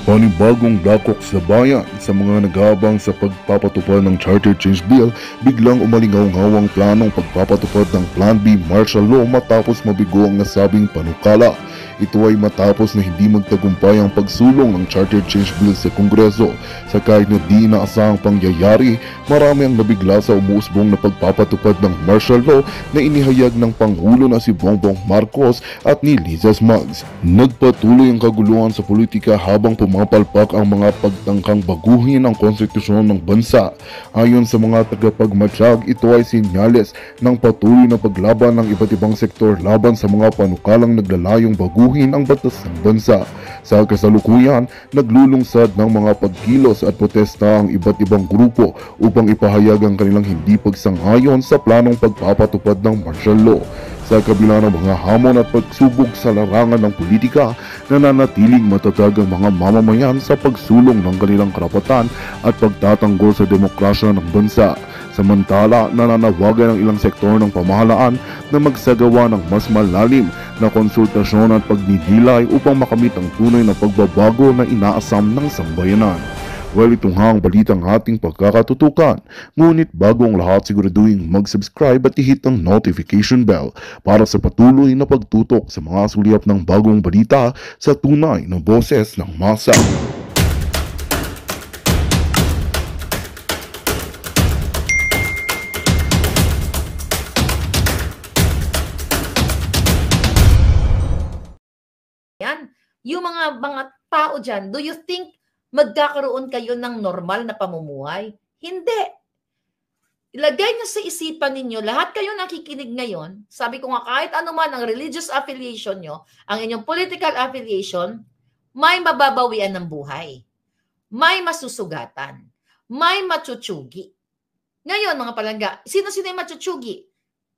Panibagong dakok sa bayan sa mga nag-aabang sa pagpapatupad ng Charter Change Bill, biglang umalingaw-ngawang planong pagpapatupad ng Plan B Martial Law matapos mabigo ang nasabing panukala. Ito ay matapos na hindi magtagumpay ang pagsulong ng Charter Change Bill sa Kongreso. Sa kahit na di inaasahang pangyayari, marami ang nabigla sa umuusbong na pagpapatupad ng martial law na inihayag ng Pangulo na si Bongbong Marcos at ni Liza Smugs. Nagpatuloy ang kaguluhan sa politika habang pumapalpak ang mga pagtangkang baguhin ang konstitusyon ng bansa. Ayon sa mga tagapagmatsyag, ito ay sinyales ng patuloy na paglaban ng iba't ibang sektor laban sa mga panukalang naglalayong baguhin ang batas ng bansa. Sa kasalukuyan, naglulungsad ng mga pagkilos at protesta ang iba't ibang grupo upang ipahayag ang kanilang hindi pagsang-ayon sa planong pagpapatupad ng martial law. Sa kabila ng mga hamon at pagsubok sa larangan ng politika, nananatiling matatag ang mga mamamayan sa pagsulong ng kanilang karapatan at pagtatanggol sa demokrasya ng bansa. Samantala, nananawagan ang ilang sektor ng pamahalaan na magsagawa ng mas malalim na konsultasyon at pagdidilay upang makamit ang tunay na pagbabago na inaasam ng sambayanan. Well, ito nga ang balitang ating pagkakatutukan. Ngunit bago ang lahat, siguraduhin mag-subscribe at i-hit ang notification bell para sa patuloy na pagtutok sa mga sulyap ng bagong balita sa tunay na boses ng masa. Yan. Yung mga tao dyan, do you think magkakaroon kayo ng normal na pamumuhay? Hindi. Ilagay nyo sa isipan ninyo, lahat kayo nakikinig ngayon, sabi ko nga kahit anuman ang religious affiliation nyo, ang inyong political affiliation, may mababawian ng buhay. May masusugatan. May machuchugi. Ngayon mga palangga, sino-sino yung machuchugi?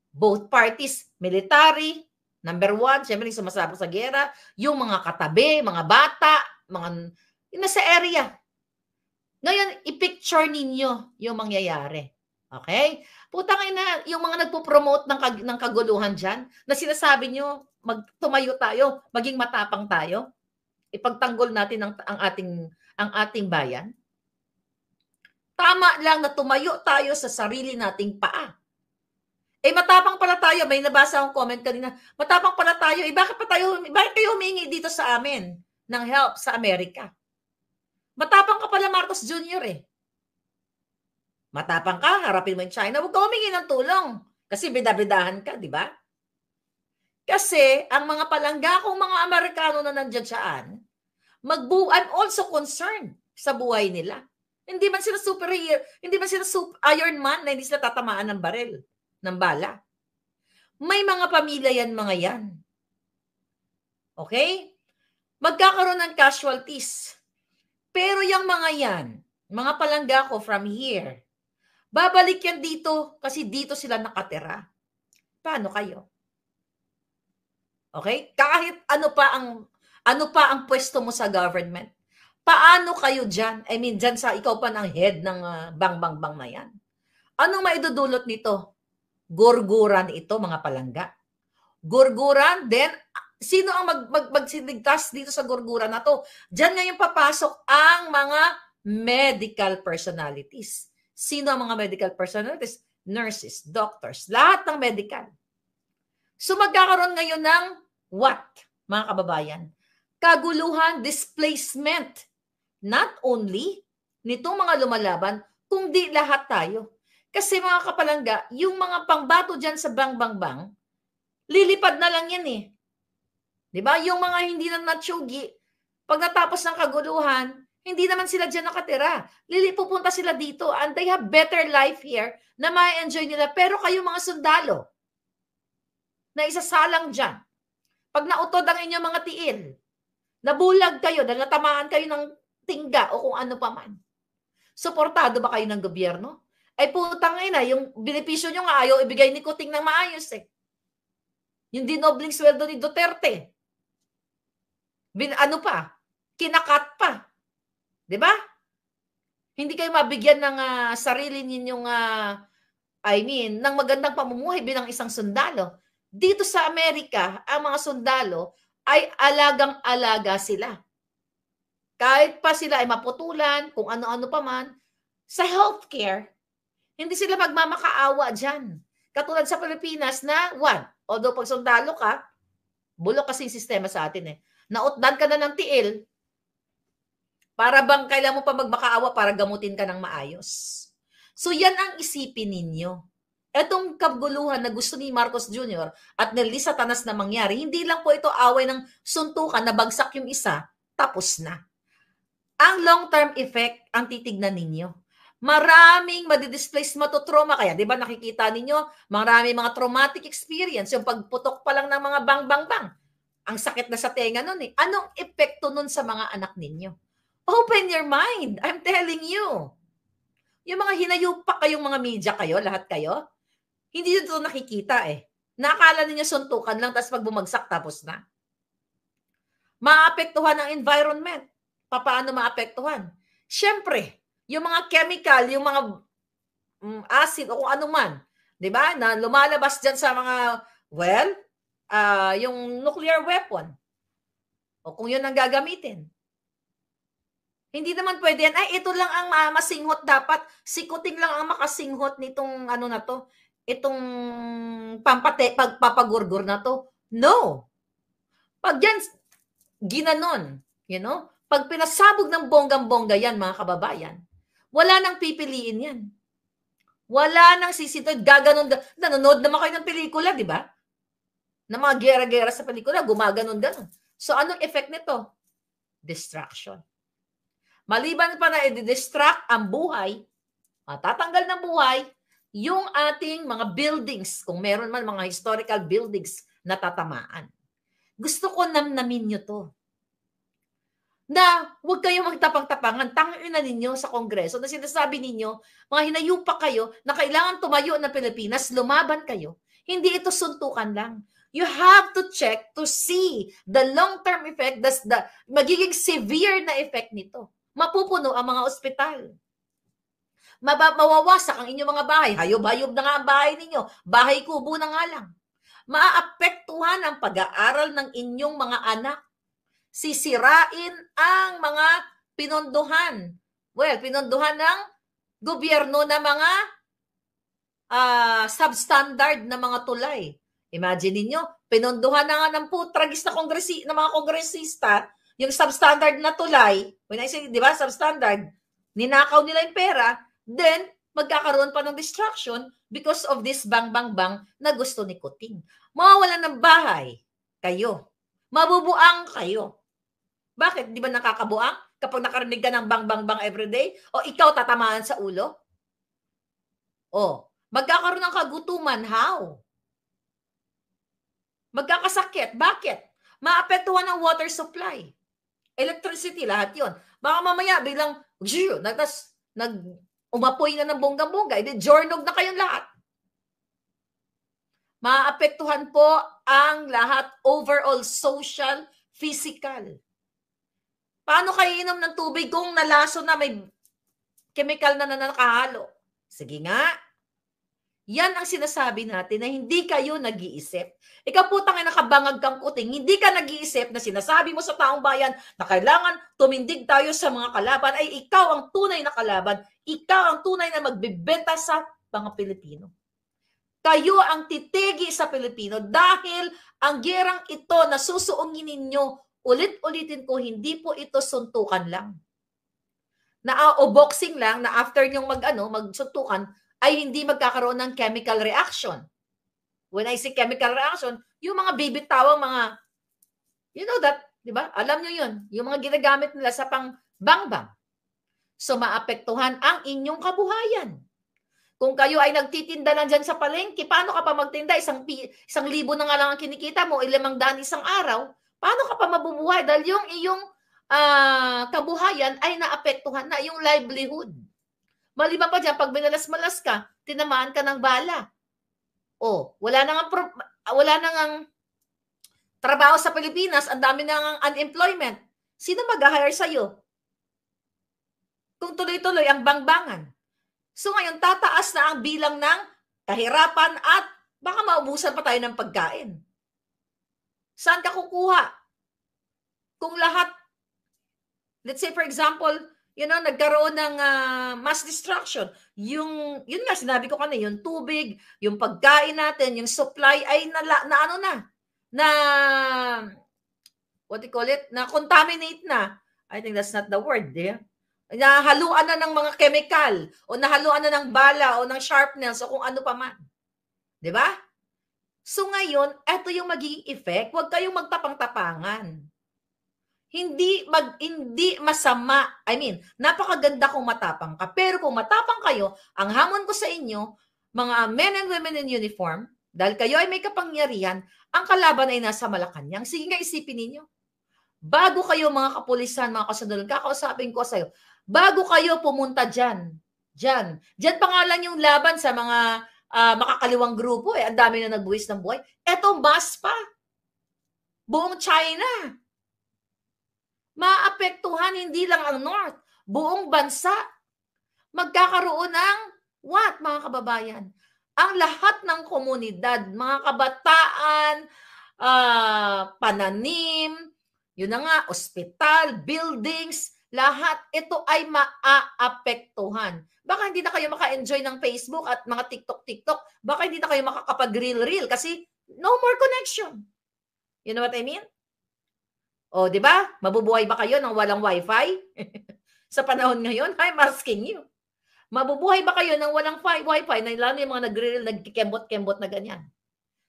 Both parties, military, number one, siyempre yung sumasabak sa gera, yung mga katabi, mga bata, mga nasa area. Ngayon, i-picture ninyo yung mangyayari. Okay? Putang ina, yung mga nagpo-promote ng kaguluhan dyan, na sinasabi nyo, tumayo tayo, maging matapang tayo, ipagtanggol natin ang ating bayan. Tama lang na tumayo tayo sa sarili nating paa. Matapang pala tayo, may nabasa akong comment kanina, matapang pala tayo, bakit kayo humingi dito sa amin ng help sa Amerika? Matapang ka pala, Marcos Jr. Matapang ka, harapin mo yung China, huwag ka humingi ng tulong. Kasi bidabidahan ka, di ba? Kasi ang mga palanggakong mga Amerikano na nandiyan saan, I'm also concerned sa buhay nila. Hindi man sila superhero, hindi man sila Iron Man na hindi sila tatamaan ng baril, ng bala. May mga pamilya yan, mga yan. Okay? Magkakaroon ng casualties. Pero yung mga yan, mga palangga ko from here, babalik yan dito kasi dito sila nakatira. Paano kayo? Okay? Kahit ano pa ang pwesto mo sa government, paano kayo dyan? I mean, dyan sa ikaw pa ng head ng bang na yan. Anong maidudulot nito? Gurguran ito, mga palangga. Gurguran, then sino ang magsiligtas dito sa gurguran na to? Diyan ngayon papasok ang mga medical personalities. Sino ang mga medical personalities? Nurses, doctors, lahat ng medical. So magkakaroon ngayon ng what, mga kababayan? Kaguluhan, displacement. Not only nitong mga lumalaban, kundi lahat tayo. Kasi mga kapalangga, yung mga pangbato dyan sa bang, lilipad na lang yan eh. Diba? Yung mga hindi na natsugi, pag natapos ng kaguluhan, hindi naman sila dyan nakatira. Pupunta sila dito and they have better life here na ma-enjoy nila. Pero kayo mga sundalo na isasalang dyan, pag nautod ang inyong mga tiil, nabulag kayo, natamaan kayo ng tingga o kung ano pa man, suportado ba kayo ng gobyerno? Ay putang ina, yung benepisyo nyo nga ayaw ibigay ni Kuting ng maayos eh. Yung dinobling sweldo ni Duterte. Ano pa? Kinakat pa. Diba? Hindi kayo mabigyan ng sarili ninyong, ng magandang pamumuhay bilang isang sundalo. Dito sa Amerika, ang mga sundalo ay alagang-alaga sila. Kahit pa sila ay maputulan, kung ano-ano pa man, sa healthcare, hindi sila magmamakaawa dyan. Katulad sa Pilipinas na, although pag sundalo ka, bulok kasi yung sistema sa atin eh. Nautdan ka na ng tiil, para bang kailangan mo pa magmakaawa para gamutin ka ng maayos. So yan ang isipin ninyo. Etong kaguluhan na gusto ni Marcos Jr. at ni Lisa Tanas na mangyari, hindi lang po ito away ng suntukan na bagsak yung isa, tapos na. Ang long-term effect ang titignan ninyo. Maraming madidisplace, matutrauma. Kaya, di ba nakikita ninyo, maraming mga traumatic experience, yung pagputok pa lang ng mga bang-bang-bang. Ang sakit na sa tenga nun eh. Anong epekto nun sa mga anak ninyo? Open your mind. I'm telling you. Yung mga hinayupak kayong mga media kayo, lahat kayo, hindi nyo ito nakikita eh. Nakakala ninyo suntukan lang, tapos pag bumagsak, tapos na. Maapektuhan ang environment. Paano maapektuhan? Siyempre, yung mga chemical, yung mga acid o kung ano man, di ba, na lumalabas dyan sa mga, yung nuclear weapon. O kung yun ang gagamitin. Hindi naman pwede yan. Ay, ito lang ang masinghot dapat. Sikuting lang ang makasinghot nitong ano na to. Itong pagpapagurgur na to. No. Pag yan, ginanon, pag pinasabog ng bonggang-bongga yan, mga kababayan, wala nang pipiliin yan. Wala nang sisintod. Gaganon. Nanonood naman kayo ng pelikula, di ba? Na mga gera-gera sa pelikula, gumaganon-ganon. So, anong effect nito? Distraction. Maliban pa na i-distract ang buhay, matatanggal ng buhay, yung ating mga buildings, kung meron man mga historical buildings na tatamaan. Gusto ko namnamin nyo to. Na huwag kayong magtapang-tapangan, tangin na ninyo sa Kongreso na sinasabi ninyo, mga hinayupak kayo na kailangan tumayo ng Pilipinas, lumaban kayo. Hindi ito suntukan lang. You have to check to see the long-term effect, the magiging severe na effect nito. Mapupuno ang mga ospital. Mawawasak ang inyong mga bahay. Hayob-hayob na nga ang bahay ninyo. Bahay kubo na nga lang. Maaapektuhan ang pag-aaral ng inyong mga anak. Sisirain ang mga pinondohan. Pinondohan ng gobyerno na mga substandard na mga tulay. Imagine ninyo, pinondohan na nga ng putragis na mga kongresista, yung substandard na tulay, when I say, di ba, substandard, ninakaw nila yung pera, then, magkakaroon pa ng distraction because of this bang-bang-bang na gusto ni Kuting. Mawawalan ng bahay, kayo. Mabubuang kayo. Bakit? Di ba nakakabuang? Kapag nakarinig ka ng bang-bang-bang everyday, o ikaw tatamaan sa ulo? O, magkakaroon ng kagutuman, how? Magkakasakit, bakit? Maapektuhan ang water supply. Electricity, lahat yon. Baka mamaya bilang umapoy na ng bonggang-bongga, edi jornog na kayong lahat. Maapektuhan po ang lahat, overall social, physical. Paano kayo inom ng tubig kung nalaso na may chemical na nakahalo? Sige nga. Yan ang sinasabi natin na hindi kayo nag-iisip. Ikaw po tangay nakabangag kang Kuting, hindi ka nag-iisip na sinasabi mo sa taong bayan na kailangan tumindig tayo sa mga kalaban, ay ikaw ang tunay na kalaban, ikaw ang tunay na magbibenta sa mga Pilipino. Kayo ang titigi sa Pilipino dahil ang gerang ito na susuungin ninyo, ulit-ulitin ko, hindi po ito suntukan lang. O boxing lang na after nyong magsuntukan, ay hindi magkakaroon ng chemical reaction. When I say chemical reaction, yung mga bibitawang mga, you know that, di ba? Alam nyo yun. Yung mga ginagamit nila sa pang-bang-bang. So, maapektuhan ang inyong kabuhayan. Kung kayo ay nagtitinda lang dyan sa palengke, paano ka pa magtinda? 1,000 na nga lang ang kinikita mo, 500 isang araw. Paano ka pa mabubuhay? Dahil yung iyong kabuhayan ay naapektuhan na, yung livelihood. Maliban pa dyan, pag binalas-malas ka, tinamaan ka ng bala. Wala nang trabaho sa Pilipinas, ang dami nang unemployment. Sino mag-hire sa'yo? Kung tuloy-tuloy ang bangbangan. So ngayon, tataas na ang bilang ng kahirapan at baka maubusan pa tayo ng pagkain. Saan ka kukuha? Kung lahat Let's say, for example, nagkaroon ng mass destruction. Yun nga, sinabi ko kanina, yung tubig, yung pagkain natin, yung supply ay what do you call it? Na contaminate na. I think that's not the word, yeah? Nahaluan na ng mga chemical, o nahaluan na ng bala, o ng sharpness, o kung ano pa man. Di ba? So ngayon, eto yung magiging effect. Huwag kayong magtapang-tapangan. Hindi masama. I mean, napakaganda kung matapang ka. Pero kung matapang kayo, ang hamon ko sa inyo, mga men and women in uniform, dahil kayo ay may kapangyarihan, ang kalaban ay nasa Malacanang. Sige nga, isipin ninyo. Bago kayo mga kapulisan, mga kasundalan, kakausapin ko sa'yo, bago kayo pumunta dyan pangalan yung laban sa mga makakaliwang grupo. Ang dami na nagbuwis ng buhay. Eto, mas pa. Buong China. Maapektuhan hindi lang ang North. Buong bansa. Magkakaroon ng what, mga kababayan? Ang lahat ng komunidad, mga kabataan, pananim, yun na nga, ospital, buildings, lahat ito ay maaapektuhan. Baka hindi na kayo maka-enjoy ng Facebook at mga TikTok. Baka hindi na kayo makakapag-reel kasi no more connection. You know what I mean? O, di ba? Mabubuhay ba kayo ng walang wifi? Sa panahon ngayon, I'm asking you. Mabubuhay ba kayo ng walang wifi na lalo yung mga nag-reel, nagkikembot-kembot na ganyan?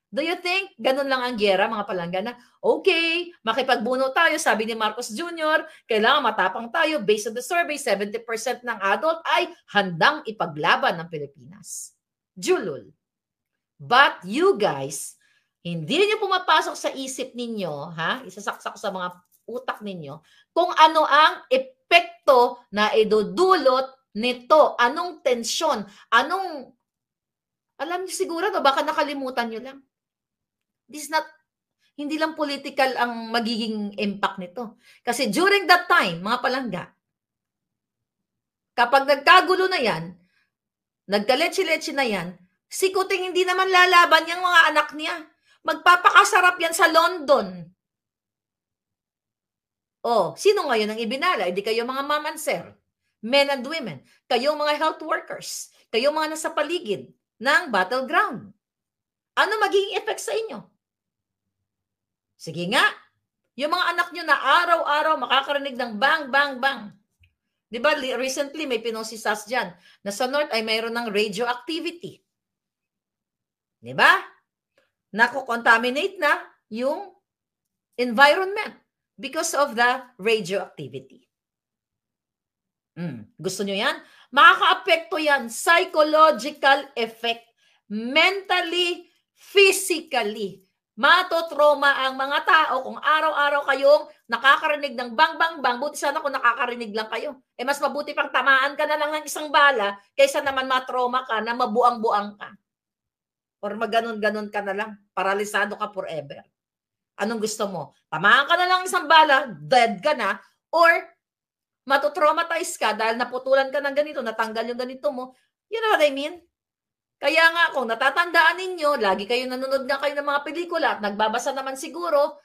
Do you think ganun lang ang giyera, mga palangga, na okay, makipagbuno tayo, sabi ni Marcos Jr., kailangan matapang tayo. Based on the survey, 70% ng adult ay handang ipaglaban ng Pilipinas. Julul. But you guys, hindi niyo pumapasok sa isip ninyo, isasaksak sa mga utak ninyo, kung ano ang epekto na idudulot nito, anong tensyon, alam niyo siguro, baka nakalimutan niyo lang. Hindi lang political ang magiging impact nito. Kasi during that time, mga palangga, kapag nagkagulo na yan, nagkaletse-letse na yan, si Kuting hindi naman lalaban yung mga anak niya. Magpapakasarap yan sa London. Sino ngayon ang ibinala? Hindi kayo mga mom and sir, men and women, kayo mga health workers, kayo mga nasa paligid ng battleground. Ano magiging effect sa inyo? Sige nga, yung mga anak nyo na araw-araw makakarinig ng bang, bang, bang. Di ba, recently may pinosisas dyan na sa North ay mayroon ng radioactivity. Di ba? Nakocontaminate na yung environment because of the radioactivity. Gusto nyo yan? Makaka-apekto yan. Psychological effect. Mentally, physically. Matotrauma ang mga tao kung araw-araw kayong nakakarinig ng bang, bang, bang. Buti sana kung nakakarinig lang kayo. Mas mabuti pang tamaan ka na lang ng isang bala kaysa naman matrauma ka na mabuang-buang ka. Or maganon-ganon ka na lang. Paralisado ka forever. Anong gusto mo? Tamaan ka na lang isang bala, dead ka na, or matotraumatize ka dahil naputulan ka ng ganito, natanggal yung ganito mo. You know what I mean? Kaya nga, kung natatandaan ninyo, lagi kayo nanonood nga kayo ng mga pelikula at nagbabasa naman siguro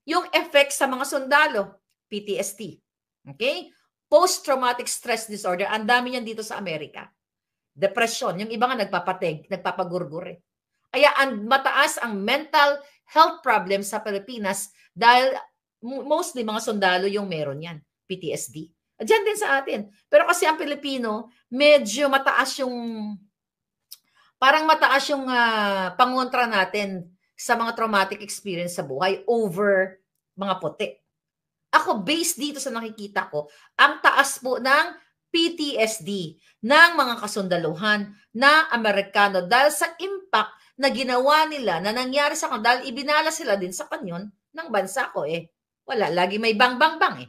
yung effect sa mga sundalo, PTSD. Okay? Post-traumatic stress disorder. Ang dami niyan dito sa Amerika. Depression. Yung iba nga nagpapagurgur. Kaya mataas ang mental health problem sa Pilipinas dahil mostly mga sundalo yung meron yan. PTSD. Diyan din sa atin. Pero kasi ang Pilipino, medyo mataas yung pangontra natin sa mga traumatic experience sa buhay over mga puti. Ako, based dito sa nakikita ko, ang taas po ng PTSD ng mga kasundaluhan na Amerikano dahil sa impact na ginawa nila na nangyari sa kanila dahil ibinala sila din sa kanyon ng bansa ko. Wala, lagi may bang-bang-bang.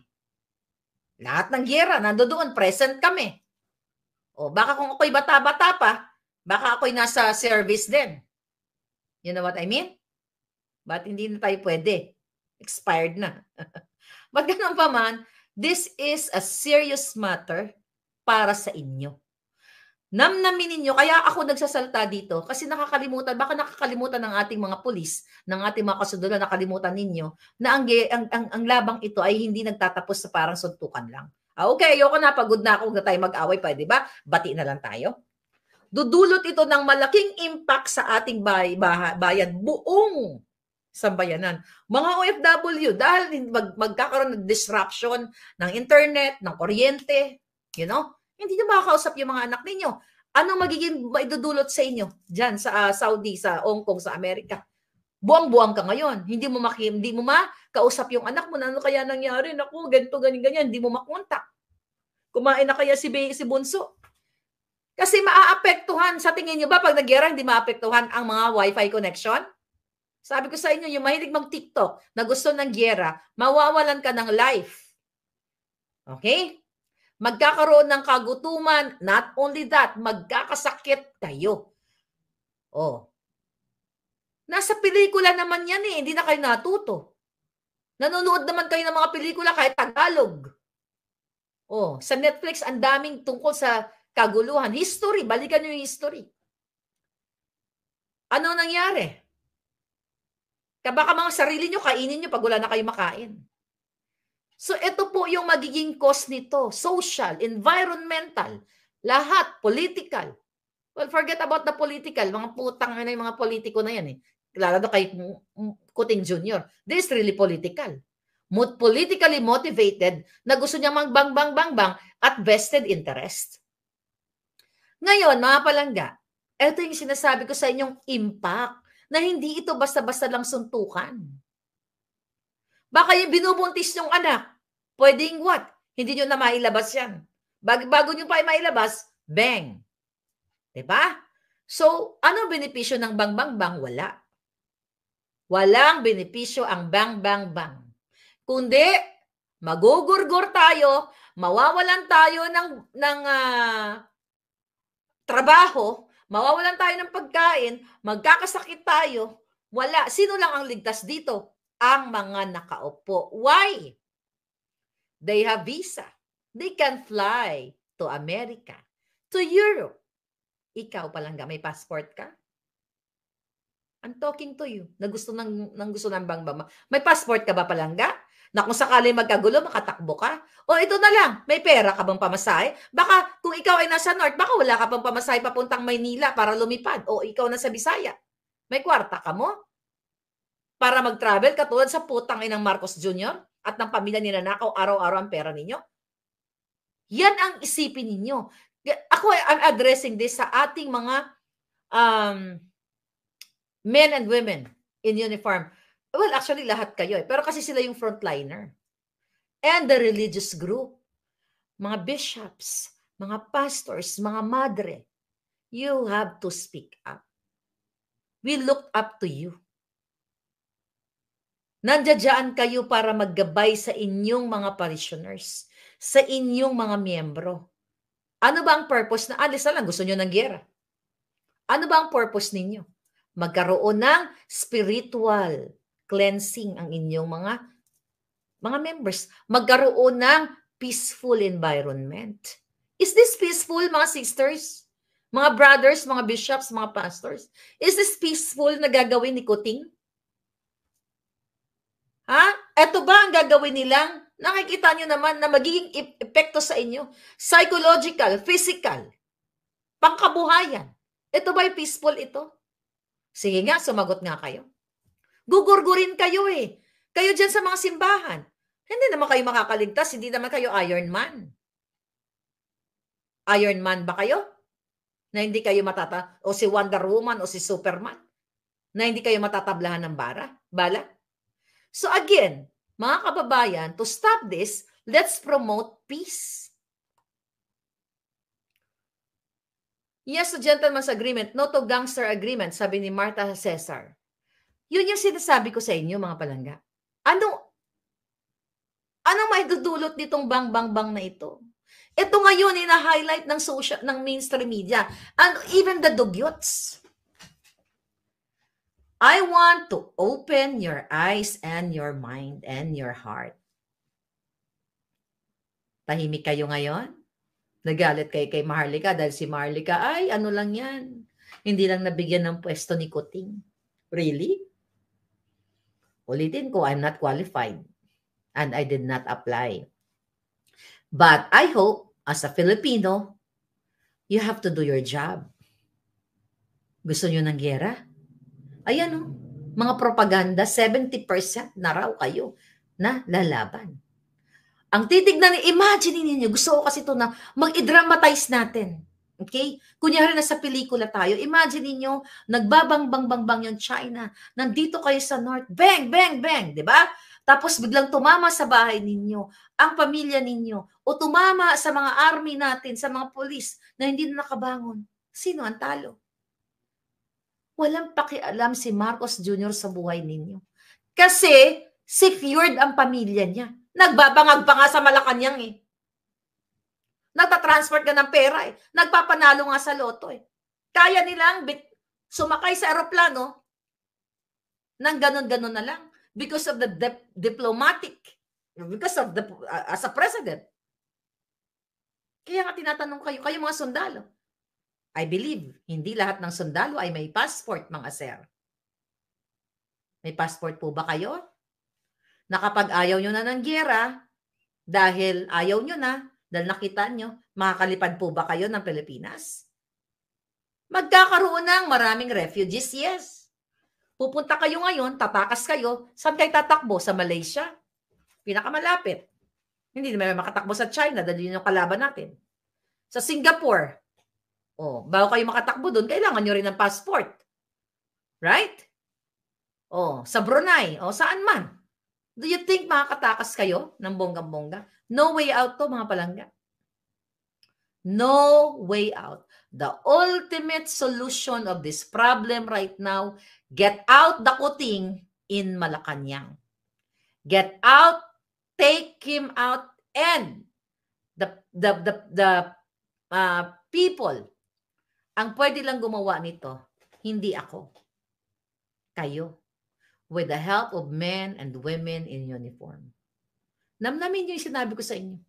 Lahat ng giyera, nandoon, present kami. Baka kung ako'y bata-bata pa, baka ako'y nasa service din. You know what I mean? But hindi na tayo pwede. Expired na. But ganun pa man, this is a serious matter para sa inyo. Namnamin ninyo, kaya ako nagsasalta dito kasi nakakalimutan, baka nakakalimutan ng ating mga pulis, ng ating mga kasundulan, nakalimutan ninyo na ang labang ito ay hindi nagtatapos sa parang suntukan lang. Okay, ayoko na, pagod na ako, huwag na tayo mag-away pa, di ba? Bati na lang tayo. Dudulot ito ng malaking impact sa ating bayan, buong sambayanan. Mga OFW, dahil magkakaroon ng disruption ng internet, ng kuryente, hindi nyo makakausap yung mga anak ninyo. Anong magiging maidudulot sa inyo dyan sa Saudi, sa Hong Kong, sa Amerika? Buwang-buwang ka ngayon. Hindi mo makausap yung anak mo na ano kaya nangyari. Naku, ganito, ganyan. Hindi mo makontak. Kumain na kaya si Bunso? Kasi maaapektuhan. Sa tingin nyo ba pag nagyara, hindi maapektuhan ang mga wifi connection? Sabi ko sa inyo, yung mahilig mag-TikTok na gusto ng giyera, mawawalan ka ng life. Okay? Magkakaroon ng kagutuman, not only that, magkakasakit kayo. Nasa pelikula naman yan eh, hindi na kayo natuto. Nanonood naman kayo ng mga pelikula kahit Tagalog. Sa Netflix, ang daming tungkol sa kaguluhan. History, balikan nyo yung history. Ano nangyari? Baka mga sarili nyo, kainin nyo pag wala na kayo makain. So ito po yung magiging cause nito. Social, environmental, lahat, political. Well, forget about the political. Mga putang na yung mga politiko na yan eh. Lalo na kay Kuting Jr. This is really political. Politically motivated na gusto niya bang at vested interest. Ngayon, mga palangga, ito yung sinasabi ko sa inyong impact na hindi ito basta-basta lang suntukan. Baka yung binubuntis yung anak, pwedeng what? Hindi nyo na mailabas yan. Bago nyo pa mailabas, bang. Diba? So, ano benepisyo ng bang? Wala. Walang benepisyo ang bang. Kundi, magugurgur tayo, mawawalan tayo ng trabaho, mawawalan tayo ng pagkain, magkakasakit tayo. Wala. Sino lang ang ligtas dito? Ang mga nakaupo. Why? They have visa. They can fly to America, to Europe. Ikaw palangga, may passport ka? I'm talking to you. Na gusto ng bang. May passport ka ba palangga? Na kung sakali magkagulo, makatakbo ka? O ito na lang, may pera ka bang pamasahe? Baka kung ikaw ay nasa North, baka wala ka pang pamasahe papuntang Maynila para lumipad. O ikaw nasa Bisaya. May kwarta ka mo? Para mag-travel katulad sa putang inang Marcos Jr. at ng pamilya ni Nanakaw, araw-araw ang pera ninyo? Yan ang isipin ninyo. Ako I'm addressing this sa ating mga men and women in uniform. Well, actually, lahat kayo eh. Pero kasi sila yung frontliner. And the religious group, mga bishops, mga pastors, mga madre, you have to speak up. We look up to you. Nandiyan kayo para maggabay sa inyong mga parishioners, sa inyong mga miyembro. Ano ba ang purpose na alis na lang? Gusto nyo ng giyera? Ano ba ang purpose ninyo? Magkaroon ng spiritual cleansing ang inyong mga members. Magkaroon ng peaceful environment. Is this peaceful, mga sisters? Mga brothers, mga bishops, mga pastors? Is this peaceful na gagawin ni Kuting? Ito ba ang gagawin nilang? Nakikita nyo naman na magiging epekto sa inyo. Psychological, physical, pangkabuhayan. Ito ba yung peaceful ito? Sige nga, sumagot nga kayo. Gugurgurin kayo eh. Kayo dyan sa mga simbahan. Hindi naman kayo makakaligtas. Hindi naman kayo Iron Man. Iron Man ba kayo? Na hindi kayo o si Wonder Woman o si Superman? Na hindi kayo matatablahan ng bala? So again, mga kababayan, to stop this, let's promote peace. Yes to gentleman's agreement, no to gangster agreement, sabi ni Martha Cesar. Yun yung sinasabi ko sa inyo, mga palangga. Anong maidudulot nitong bang na ito? Ito ngayon ina-highlight ng mainstream media and even the dugyots. I want to open your eyes and your mind and your heart. Tahimik kayo ngayon? Nagalit kay Maharlika dahil si Maharlika, ay ano lang yan. Hindi lang nabigyan ng pwesto ni Kuting. Really? Ulitin ko, I'm not qualified. And I did not apply. But I hope, as a Filipino, you have to do your job. Gusto nyo ng giyera? Ayan o, mga propaganda, 70% na raw kayo na lalaban. Ang titignan, imagine ninyo, gusto ko kasi ito na mag-dramatize natin. Okay? Kunyari na sa pelikula tayo, imagine niyo nagbabang-bang-bang yung China, nandito kayo sa North, bang, bang, bang, di ba? Tapos biglang tumama sa bahay ninyo, ang pamilya ninyo, o tumama sa mga army natin, sa mga polis na hindi na nakabangon. Sino ang talo? Walang pakialam si Marcos Jr. sa buhay ninyo. Kasi secured ang pamilya niya. Nagbabangag pa nga sa Malacanang eh. Nagtatransport ka ng pera eh. Nagpapanalo nga sa loto eh. Kaya nilang sumakay sa aeroplano nang ganon-ganon na lang because of the diplomatic, because of the, as a president. Kaya nga tinatanong kayo mga sundalo. I believe, hindi lahat ng sundalo ay may passport, mga sir. May passport po ba kayo? Na kapag ayaw nyo na ng giyera, dahil ayaw nyo na, dahil nakita nyo, makakalipad po ba kayo ng Pilipinas? Magkakaroon ng maraming refugees, yes. Pupunta kayo ngayon, tatakas kayo, saan kayo tatakbo? Sa Malaysia? Pinakamalapit. Hindi naman makatakbo sa China dahil yun yung kalaban natin. Sa Singapore, bago kayo makatakbo doon, kailangan nyo rin ng passport. Right? Sa Brunei, saan man. Do you think makakatakas kayo ng bonggang-bongga? No way out to, mga palangga. No way out. The ultimate solution of this problem right now, get out the Kuting in Malacanang. Get out, take him out, and the people, ang pwede lang gumawa nito, hindi ako. Kayo. With the help of men and women in uniform. Namnamin nyo yung sinabi ko sa inyo.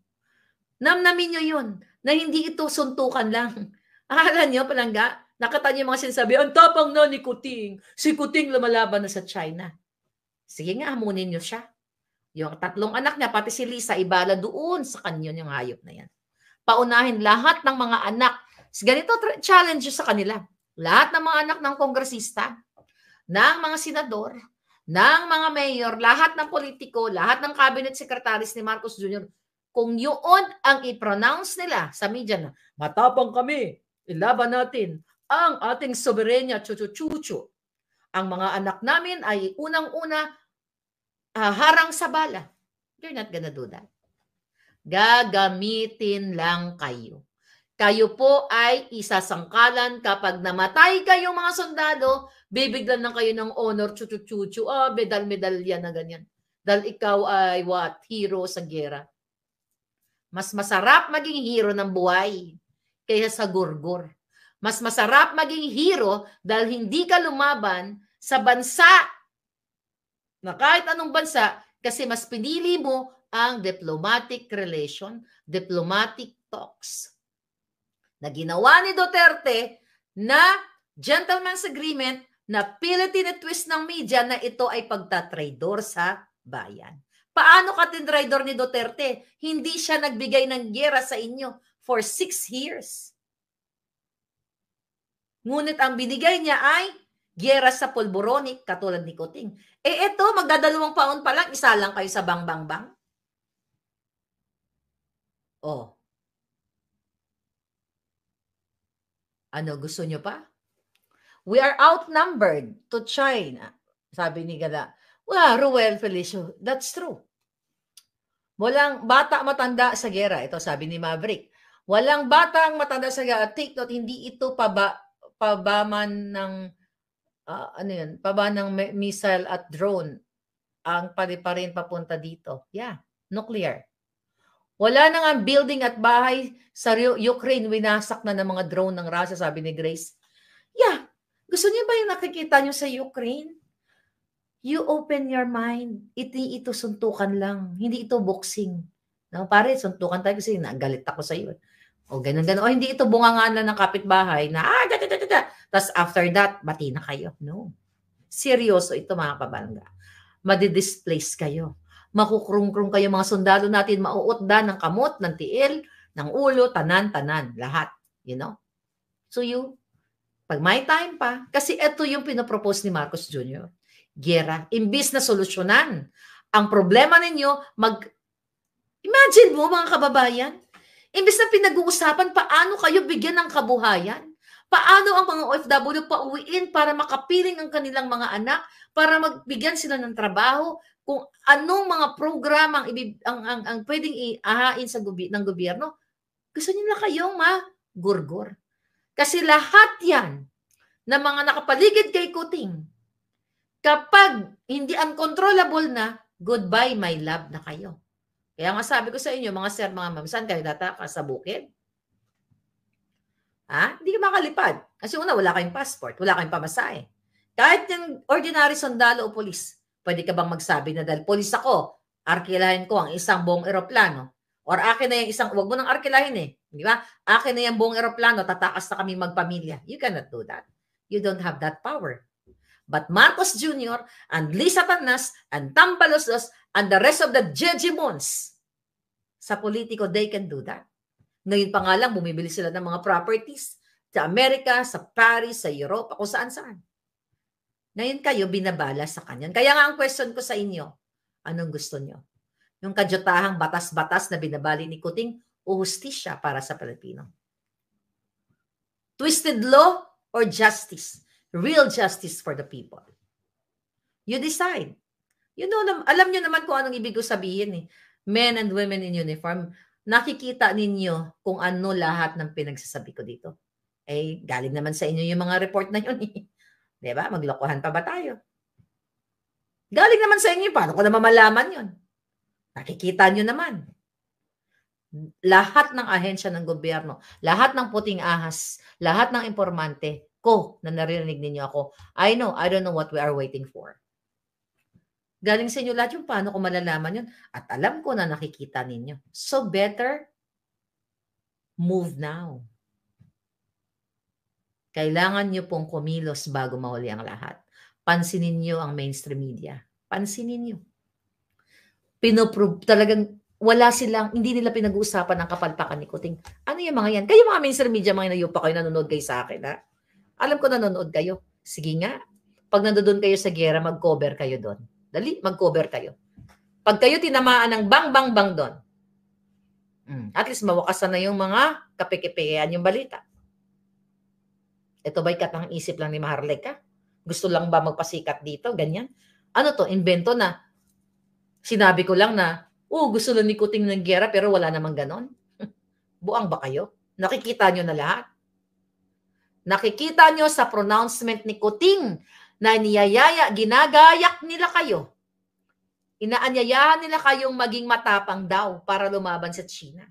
Namnamin nyo yun, na hindi ito suntukan lang. Akala nyo, palangga, nakita nyo yung mga sinasabi, ang tapang na ni Kuting. Si Kuting lumalaban na sa China. Sige nga, hamunin nyo siya. Yung 3 anak niya, pati si Lisa, ibala doon sa kanyon yung hayop na yan. Paunahin lahat ng mga anak. Ganito challenge sa kanila. Lahat ng mga anak ng kongresista, ng mga senador, ng mga mayor, lahat ng politiko, lahat ng cabinet secretaries ni Marcos Jr., kung yun ang i-pronounce nila sa media na, matapang kami, ilaban natin ang ating soberenya, chuchu-chuchu. Ang mga anak namin ay unang-una harang sa bala. You're not gonna do that. Gagamitin lang kayo. Kayo po ay isasangkalan kapag namatay kayong mga sundalo, bibiglan lang kayo ng honor, chuchu-chuchu, medal-medalya na ganyan. Dahil ikaw ay hero sa gera. Mas masarap maging hero ng buhay kaysa sa gurgur. Mas masarap maging hero dahil hindi ka lumaban sa bansa na kahit anong bansa kasi mas pinili mo ang diplomatic relation, diplomatic talks na ginawa ni Duterte na gentleman's agreement na pilit twist ng media na ito ay pagtatraidor sa bayan. Paano ka tinraidor ni Duterte? Hindi siya nagbigay ng giyera sa inyo for 6 years. Ngunit ang binigay niya ay giyera sa pulboronic katulad ni Kuting. Ito, magdadalawang taon pa lang, isa lang kayo sa bang-bang-bang. Ano, gusto nyo pa? We are outnumbered to China. Sabi ni Gala. Ruel Felicio, that's true. Walang bata matanda sa gera. Ito sabi ni Maverick. Walang batang matanda sa gera. Take note, hindi ito pabaman ng missile at drone ang pa rin papunta dito. Yeah, nuclear. Wala na nga building at bahay sa Ukraine, winasak na ng mga drone ng Russia, sabi ni Grace. Yeah, gusto niyo ba yung nakikita niyo sa Ukraine? You open your mind. Ito suntukan lang. Hindi ito boxing. No, pare, suntukan tayo kasi nagalit ako sa iyo. O ganun. O hindi ito bungangaan lang ng kapitbahay na, Tapos after that, bati na kayo. No. Seryoso ito mga kabangga. Madidisplace kayo. Makukrung-krung kayo mga sundalo natin, mauutda ng kamot, ng tiil, ng ulo, tanan, lahat. You know? So pag may time pa, kasi ito yung pinopropose ni Marcos Jr. Gera, imbis na solusyonan ang problema ninyo, imagine mo mga kababayan, imbis na pinag-uusapan paano kayo bigyan ng kabuhayan, paano ang mga OFW pauwiin para makapiling ang kanilang mga anak, para magbigyan sila ng trabaho, kung anong mga programa ang pwedeng iahain ng gobyerno, gusto nila kayong magurgur. Kasi lahat yan na mga nakapaligid kay Kuting, kapag hindi uncontrollable na, goodbye my love na kayo. Kaya nga sabi ko sa inyo, mga sir, mga ma'am, saan kayo tataka? Sa bukid? Hindi ka makalipad. Kasi una, wala kayong passport, wala kayong pamasahe. Kahit yung ordinary sundalo o polis, pwede ka bang magsabi na dahil polis ako, arkilahin ko ang isang buong eroplano. Or akin na yung isang, wag mo nang arkilahin di ba? Akin na yung buong eroplano, tatakas na kami magpamilya. You cannot do that. You don't have that power. But Marcos Jr. and Lisa Tanas and Tambaloslos and the rest of the Jejimons sa politiko, they can do that. Ngayon pa nga lang, bumibili sila ng mga properties sa Amerika, sa Paris, sa Europe, kung saan-saan. Ngayon kayo, binabala sa kanyan. Kaya nga ang question ko sa inyo, anong gusto nyo? Yung kadyotahang batas-batas na binabali ni Kuting o hustisya para sa Pilipino? Twisted law or justice? Real justice for the people. You decide. You know, alam nyo naman kung anong ibig ko sabihin Men and women in uniform, nakikita ninyo kung ano lahat ng pinagsasabi ko dito. Galing naman sa inyo yung mga report na yun Diba? Maglokohan pa ba tayo? Galing naman sa inyo, paano ko na mamalaman yun? Nakikita nyo naman. Lahat ng ahensya ng gobyerno, lahat ng puting ahas, lahat ng informante ko na naririnig ninyo ako, I don't know what we are waiting for. Galing sa inyo lahat yung paano ko malalaman yun. At alam ko na nakikita ninyo. So better, move now. Kailangan nyo pong kumilos bago mahuli ang lahat. Pansinin nyo ang mainstream media. Pansinin nyo. Pinoprove talagang wala silang, hindi nila pinag-uusapan ng kapalpakan ni Kuting. Ano yung mga yan? Kayo mga mainstream media, mga inayupa kayo, nanonood kayo sa akin, Alam ko nanonood kayo. Sige nga. Pag nandoon kayo sa gera, mag-cover kayo doon. Dali, mag-cover kayo. Pag kayo tinamaan ng bang doon, at least mawakasan na yung mga kapikipikian yung balita. Ito ba'y katang isip lang ni Maharlika? Gusto lang ba magpasikat dito? Ganyan. Ano to? Invento na. Sinabi ko lang na, gusto lang ni Kuting ng gera pero wala namang ganon. Buang ba kayo? Nakikita nyo na lahat. Nakikita nyo sa pronouncement ni Kuting na niyayaya, ginagayak nila kayo. Inaanyayahan nila kayong maging matapang daw para lumaban sa China.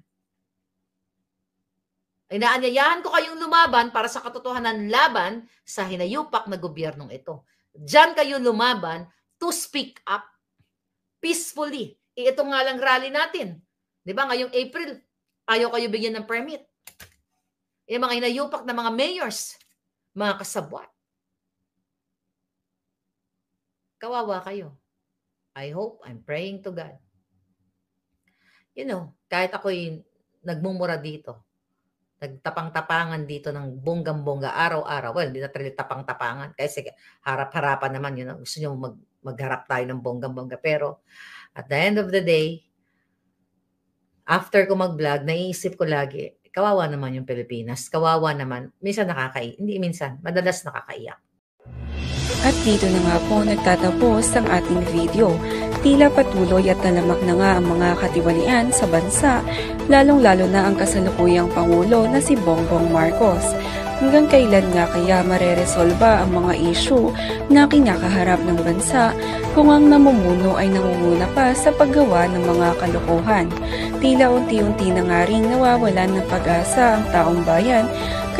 Inaanyayahan ko kayong lumaban para sa katotohanan laban sa hinayupak na gobyernong ito. Diyan kayo lumaban to speak up peacefully. Ito nga lang rally natin. Di ba? Ngayong April, ayaw kayo bigyan ng permit. Yung mga hinayupak na mga mayors, mga kasabwat. Kawawa kayo. I hope, I'm praying to God. Kahit ako'y nagmumura dito, nagtapang-tapangan dito ng bonggang-bongga araw-araw. Well, hindi na talaga tapang-tapangan. Kasi harap-harapan naman yun. Gusto nyo magharap tayo ng bonggang-bongga. Pero at the end of the day, after ko mag-vlog, naiisip ko lagi, kawawa naman yung Pilipinas. Kawawa naman. Minsan nakakaiyak. Hindi minsan. Madalas nakakaiyak. At dito na nga po nagtatapos ang ating video. Tila patuloy at talamak na nga ang mga katiwalian sa bansa, lalong-lalo na ang kasalukuyang Pangulo na si Bongbong Marcos. Hanggang kailan nga kaya mareresolba ang mga issue na kinakaharap ng bansa kung ang namumuno ay nangunguna pa sa paggawa ng mga kalokohan? Tila unti-unti na nga ring nawawalan ng pag-asa ang taong bayan,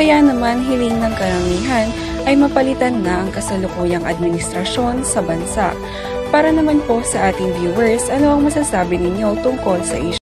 kaya naman hiling ng karamihan ay mapalitan na ang kasalukuyang administrasyon sa bansa. Para naman po sa ating viewers, ano ang masasabi ninyo tungkol sa issue?